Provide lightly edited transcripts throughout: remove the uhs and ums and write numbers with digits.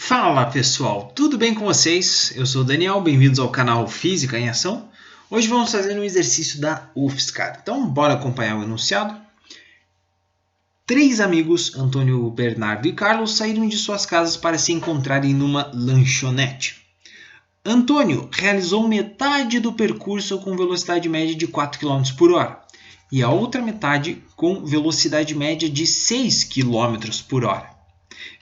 Fala pessoal, tudo bem com vocês? Eu sou o Daniel, bem-vindos ao canal Física em Ação. Hoje vamos fazer um exercício da UFSCar, então bora acompanhar o enunciado. 3 amigos, Antônio, Bernardo e Carlos, saíram de suas casas para se encontrarem numa lanchonete. Antônio realizou metade do percurso com velocidade média de 4 km por hora e a outra metade com velocidade média de 6 km por hora.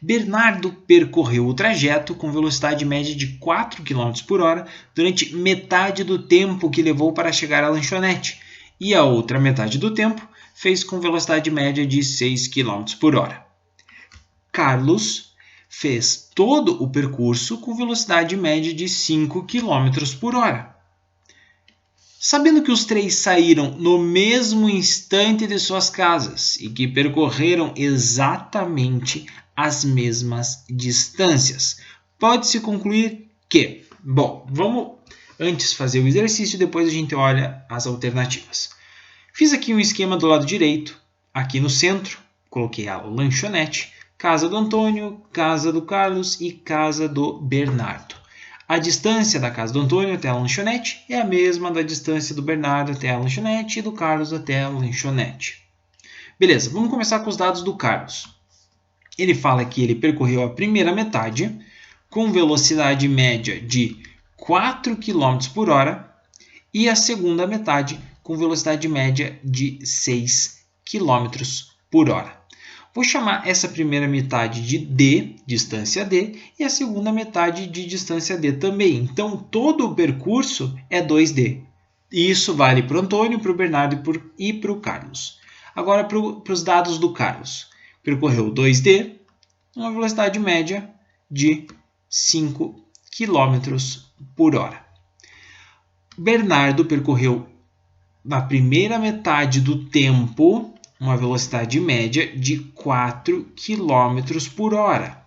Bernardo percorreu o trajeto com velocidade média de 4 km por hora durante metade do tempo que levou para chegar à lanchonete, e a outra metade do tempo fez com velocidade média de 6 km por hora. Carlos fez todo o percurso com velocidade média de 5 km por hora. Sabendo que os 3 saíram no mesmo instante de suas casas e que percorreram exatamente as mesmas distâncias, pode-se concluir que... Bom, vamos antes fazer o exercício e depois a gente olha as alternativas. Fiz aqui um esquema do lado direito, aqui no centro, coloquei a lanchonete, casa do Antônio, casa do Carlos e casa do Bernardo. A distância da casa do Antônio até a lanchonete é a mesma da distância do Bernardo até a lanchonete e do Carlos até a lanchonete. Beleza, vamos começar com os dados do Carlos. Ele fala que ele percorreu a primeira metade com velocidade média de 4 km por hora e a segunda metade com velocidade média de 6 km por hora. Vou chamar essa primeira metade de D, distância D, e a segunda metade de distância D também. Então, todo o percurso é 2D. E isso vale para o Antônio, para o Bernardo e para o Carlos. Agora, para os dados do Carlos. Percorreu 2D, uma velocidade média de 5 km por hora. Bernardo percorreu na primeira metade do tempo uma velocidade média de 4 km por hora.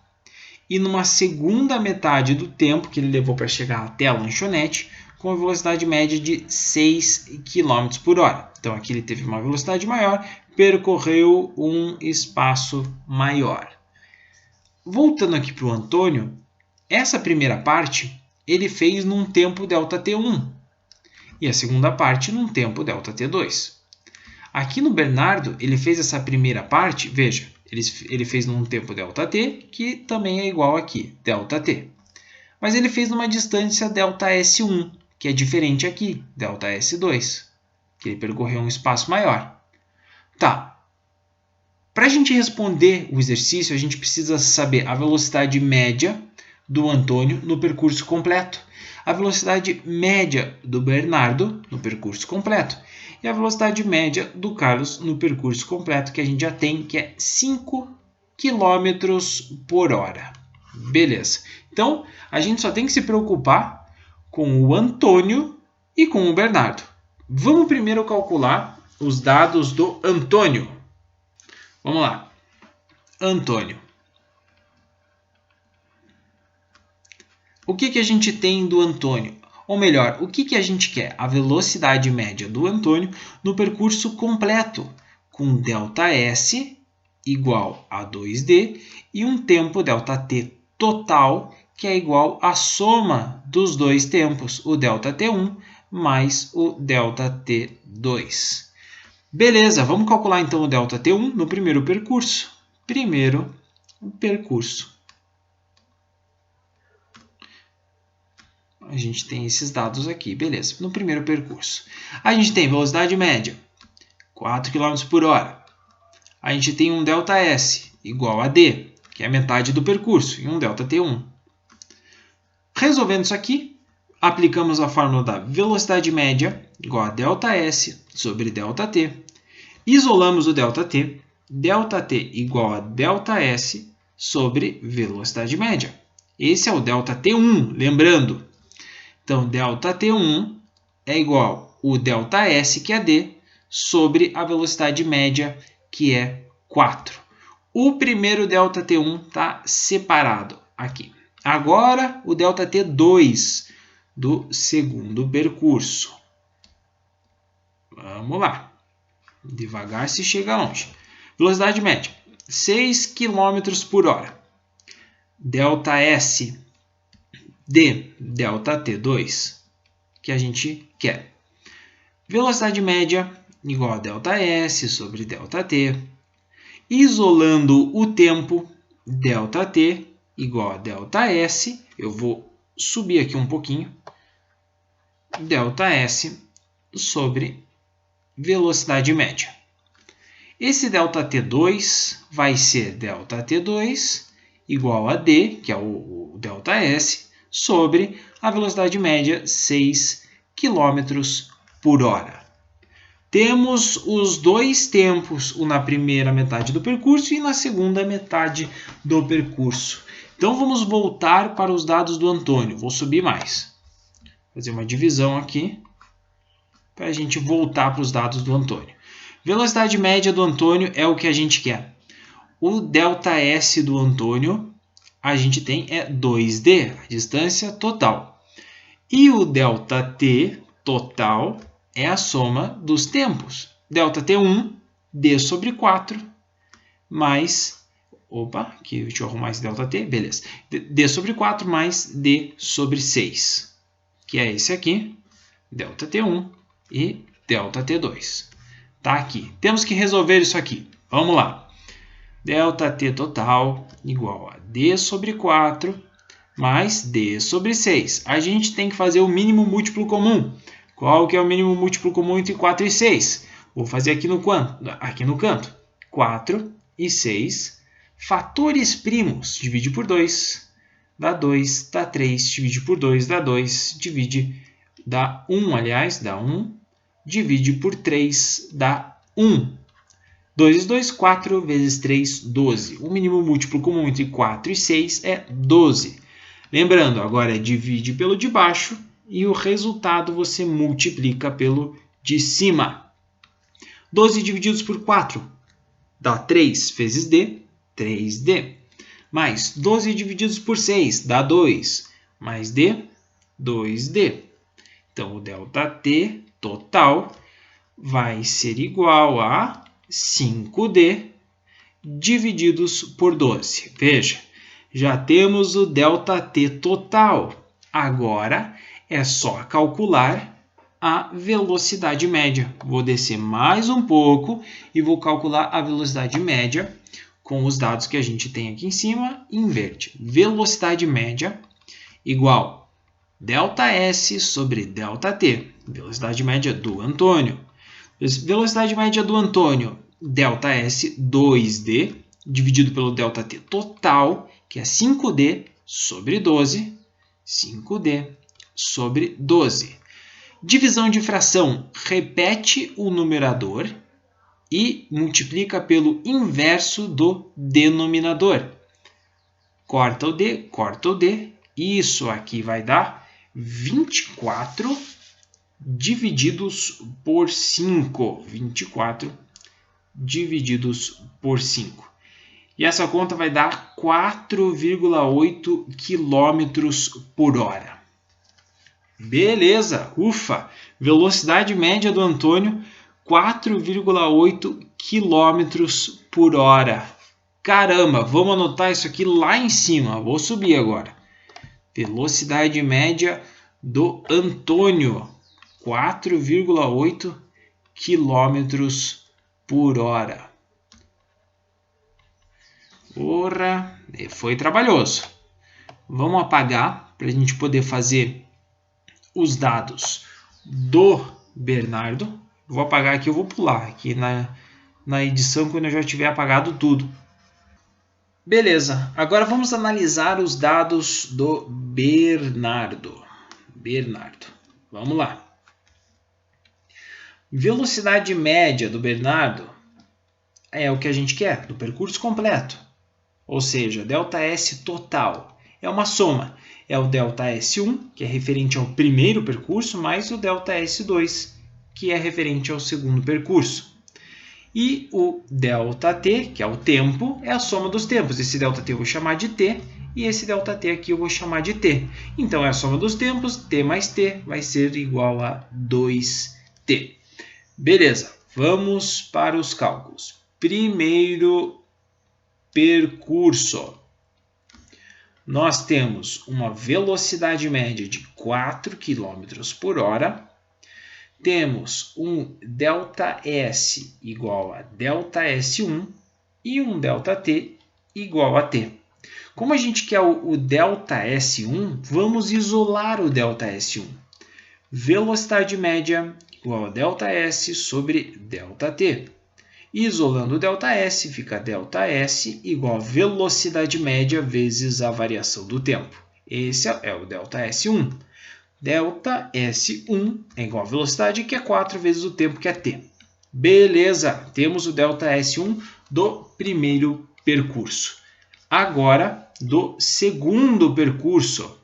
E numa segunda metade do tempo que ele levou para chegar até a lanchonete, com uma velocidade média de 6 km por hora. Então aqui ele teve uma velocidade maior, percorreu um espaço maior. Voltando aqui para o Antônio, essa primeira parte ele fez num tempo ΔT1 e a segunda parte num tempo ΔT2. Aqui no Bernardo, ele fez essa primeira parte, veja, ele fez num tempo ΔT, que também é igual aqui, ΔT. Mas ele fez numa distância ΔS1, que é diferente aqui, ΔS2, que ele percorreu um espaço maior. Tá, para a gente responder o exercício, a gente precisa saber a velocidade média do Antônio no percurso completo, a velocidade média do Bernardo no percurso completo e a velocidade média do Carlos no percurso completo, que a gente já tem, que é 5 km por hora. Beleza. Então, a gente só tem que se preocupar com o Antônio e com o Bernardo. Vamos primeiro calcular os dados do Antônio. Vamos lá. Antônio. O que a gente tem do Antônio? Ou melhor, o que a gente quer? A velocidade média do Antônio no percurso completo, com ΔS igual a 2D e um tempo ΔT total, que é igual à soma dos dois tempos, o ΔT1 mais o ΔT2. Beleza, vamos calcular então o ΔT1 no primeiro percurso. Primeiro percurso. A gente tem esses dados aqui, beleza. No primeiro percurso, a gente tem velocidade média, 4 km por hora. A gente tem um ΔS igual a D, que é a metade do percurso, e um ΔT1. Resolvendo isso aqui, aplicamos a fórmula da velocidade média igual a ΔS sobre ΔT. Isolamos o ΔT, ΔT igual a ΔS sobre velocidade média. Esse é o ΔT1, lembrando. Então, ΔT1 é igual ao ΔS, que é D, sobre a velocidade média, que é 4. O primeiro ΔT1 está separado aqui. Agora, o ΔT2 do segundo percurso. Vamos lá. Devagar se chega longe. Velocidade média, 6 km por hora. ΔS de ΔT2 que a gente quer. Velocidade média igual a ΔS sobre ΔT. Isolando o tempo, ΔT igual a ΔS. Eu vou subir aqui um pouquinho. ΔS sobre velocidade média. Esse ΔT2 vai ser ΔT2 igual a D, que é o ΔS, sobre a velocidade média 6 km por hora. Temos os dois tempos, um na primeira metade do percurso e na segunda metade do percurso. Então vamos voltar para os dados do Antônio. Vou subir mais. Fazer uma divisão aqui para a gente voltar para os dados do Antônio. Velocidade média do Antônio é o que a gente quer. O ΔS do Antônio a gente tem é 2D, a distância total. E o ΔT total é a soma dos tempos. ΔT1, D sobre 4, mais... Opa, aqui deixa eu arrumar esse ΔT, beleza. D sobre 4 mais D sobre 6, que é esse aqui, ΔT1 e ΔT2. Tá aqui. Temos que resolver isso aqui. Vamos lá. ΔT total igual a D sobre 4 mais D sobre 6. A gente tem que fazer o mínimo múltiplo comum. Qual que é o mínimo múltiplo comum entre 4 e 6? Vou fazer aqui no canto. 4 e 6. Fatores primos. Divide por 2. Dá 2. Dá 3. Divide por 2. Dá 2. Dá 1, aliás. Dá 1. Divide por 3. Dá 1. 2 vezes 2, 4 vezes 3, 12. O mínimo múltiplo comum entre 4 e 6 é 12. Lembrando, agora divide pelo de baixo e o resultado você multiplica pelo de cima. 12 divididos por 4 dá 3 vezes D, 3D. Mais 12 divididos por 6 dá 2, mais D, 2D. Então, o ΔT total vai ser igual a 5D divididos por 12. Veja, já temos o ΔT total. Agora é só calcular a velocidade média. Vou descer mais um pouco e vou calcular a velocidade média com os dados que a gente tem aqui em cima em verde. Velocidade média igual ΔS sobre ΔT. Velocidade média do Antônio. Velocidade média do Antônio, ΔS 2D, dividido pelo ΔT total, que é 5D sobre 12. 5D sobre 12. Divisão de fração, repete o numerador e multiplica pelo inverso do denominador. Corta o D, corta o D. Isso aqui vai dar 24 divididos por 5. 24 divididos por 5. E essa conta vai dar 4,8 km por hora. Beleza, ufa! Velocidade média do Antônio, 4,8 km por hora. Caramba, vamos anotar isso aqui lá em cima. Vou subir agora. Velocidade média do Antônio, 4,8 km por hora. Porra, foi trabalhoso. Vamos apagar para a gente poder fazer os dados do Bernardo. Vou apagar aqui, eu vou pular aqui na edição quando eu já tiver apagado tudo. Beleza, agora vamos analisar os dados do Bernardo. Vamos lá. Velocidade média do Bernardo é o que a gente quer, do percurso completo. Ou seja, ΔS total é uma soma. É o ΔS1, que é referente ao primeiro percurso, mais o ΔS2, que é referente ao segundo percurso. E o ΔT, que é o tempo, é a soma dos tempos. Esse ΔT eu vou chamar de T e esse ΔT aqui eu vou chamar de T. Então, é a soma dos tempos, T mais T vai ser igual a 2T. Beleza, vamos para os cálculos. Primeiro percurso. nós temos uma velocidade média de 4 km por hora, temos um ΔS igual a ΔS1 e um ΔT igual a T. Como a gente quer o ΔS1, vamos isolar o ΔS1. Velocidade média igual a ΔS sobre ΔT. Isolando o ΔS, fica ΔS igual a velocidade média vezes a variação do tempo. Esse é o ΔS1. ΔS1 é igual a velocidade, que é 4 vezes o tempo, que é t. Beleza, temos o ΔS1 do primeiro percurso. Agora, do segundo percurso.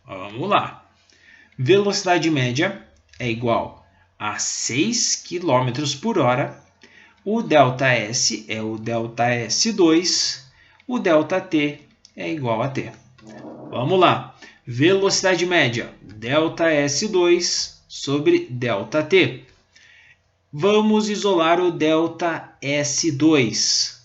Vamos lá. Velocidade média é igual a 6 km por hora. O ΔS é o ΔS2. O ΔT é igual a t. Vamos lá. Velocidade média, ΔS2 sobre ΔT. Vamos isolar o ΔS2.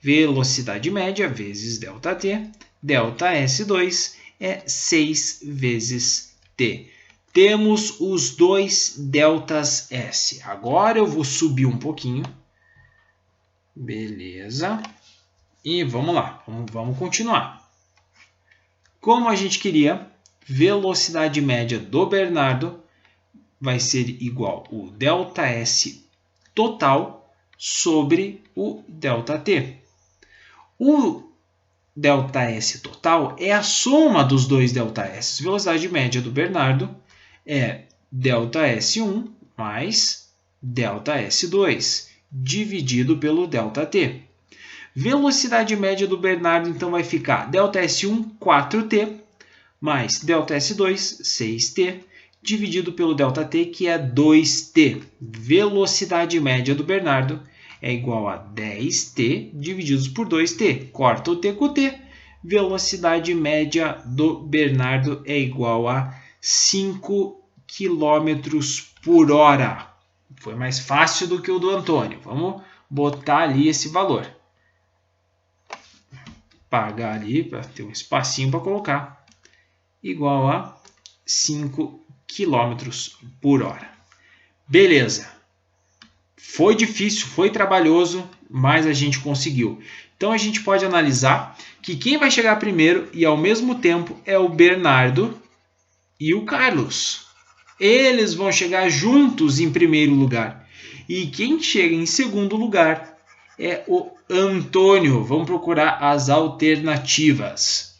Velocidade média vezes ΔT. ΔS2 é 6 vezes t. Temos os dois deltas S. Agora eu vou subir um pouquinho. Beleza. E vamos lá. Vamos continuar. Como a gente queria, velocidade média do Bernardo vai ser igual ao ΔS total sobre o ΔT. O ΔS total é a soma dos dois ΔS. Velocidade média do Bernardo é ΔS1 mais ΔS2 dividido pelo ΔT. Velocidade média do Bernardo então vai ficar ΔS1 4t mais ΔS2 6t dividido pelo ΔT, que é 2t. Velocidade média do Bernardo é igual a 10t divididos por 2t. Corta o t com o t. Velocidade média do Bernardo é igual a 5 km por hora. Foi mais fácil do que o do Antônio. Vamos botar ali esse valor. Pagar ali para ter um espacinho para colocar. Igual a 5 km por hora. Beleza. Foi difícil, foi trabalhoso, mas a gente conseguiu. Então a gente pode analisar que quem vai chegar primeiro e ao mesmo tempo é o Bernardo e o Carlos. Eles vão chegar juntos em primeiro lugar. E quem chega em segundo lugar é o Antônio. Vamos procurar as alternativas.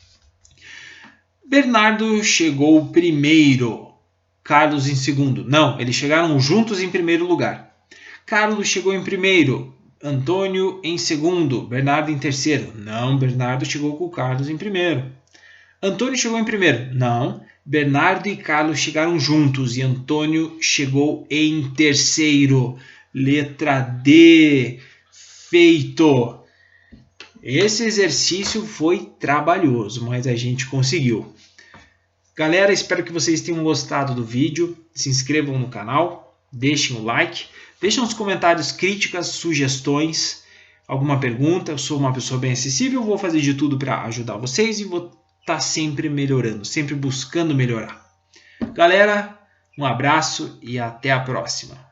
Bernardo chegou primeiro. Carlos em segundo. Não, eles chegaram juntos em primeiro lugar. Carlos chegou em primeiro. Antônio em segundo. Bernardo em terceiro. Não, Bernardo chegou com o Carlos em primeiro. Antônio chegou em primeiro. Não, Bernardo e Carlos chegaram juntos e Antônio chegou em terceiro. Letra D. Feito. Esse exercício foi trabalhoso, mas a gente conseguiu. Galera, espero que vocês tenham gostado do vídeo. Se inscrevam no canal, deixem o like, deixem nos comentários críticas, sugestões, alguma pergunta. Eu sou uma pessoa bem acessível, vou fazer de tudo para ajudar vocês e vou estar sempre melhorando, sempre buscando melhorar. Galera, um abraço e até a próxima.